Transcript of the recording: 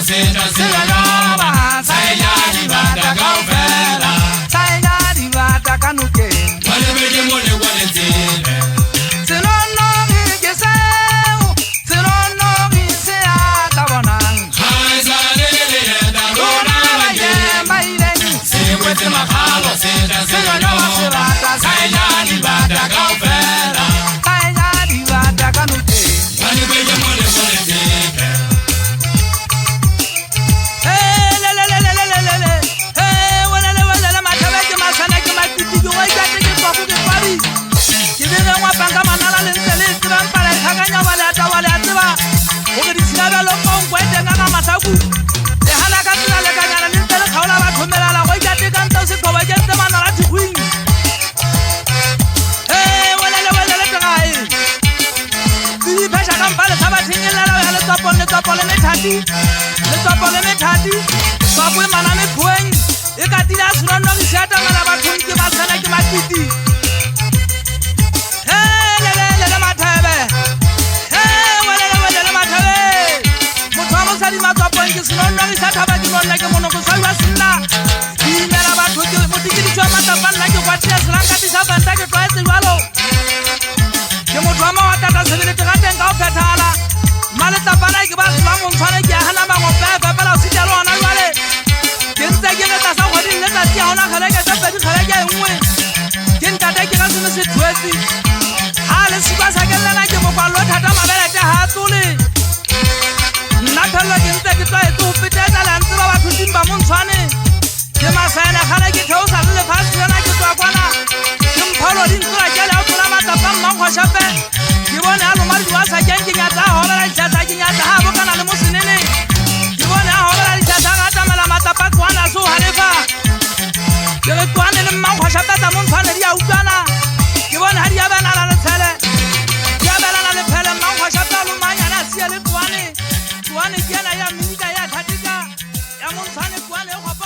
seta singanyoba saya dibata kaufela saya dibata kanuke wale beje mole wale zile sinono ngiseu sinono ngisea tabonang hai salele da rona baye maileni sikwete makhalo seta singanyoba saya dibata kaufela saya dibata kanuke wale beje mole wale zile banga manala le ntele tseba mpala thakanya wala tseba o ke ditshaba lo mongwe teng ka masaku le hala ka tsela le kanyana le ntele khaola ba thomela la go ikate ka ntse se thoba ke tsema na rathi queen wala le tsagai di phasha ka mpala tsaba thingela la le tsopole methati ba bue mana me phweng e ka tila sura no ke shata mala ba thonke ba tsana ke matiti sinono ke sathaba ke monna ke mono go sawa sina dinela batho ke motikedi tswa matapalla ke kwatia selanga di sa banta ke twaetse jwalo ke motho ma wa tata sebele ke rateng ka o phethala male tapana ke ba sela montshwane ke hana ba go pepe pela o sitelo ona jwale ke ntse ke le tsa go di le tsa ti ona khale ke tsa pedi khale ke nngwe ke ntate ke ga se se twetsi ha le sikwa sa ke lena ke mo kwa lo thata mabele te ha tsole nathalla ke ntse ke tla e tupitela la ntse ba batho dimba montshwane ke masana khana ke theosa le fast lena ke tswa kwana ke mphalo di ntse ke le o tla matapa mmangwa shape ke bona a lo mari wa sa ke nya tsa hola la tsa ke nya tsa ha bo kana le mosinene ke bona a hola la tsa ga tamela matapa kwana so halefa ke re kwana le mmangwa shape tsa montshwane di a utlwana ke bona ha di ya bana la tshele ya bana la le phele mmangwa shape lo manya na sia le kwane kwane ke na ya minita ya thatika ya montshwane kwane go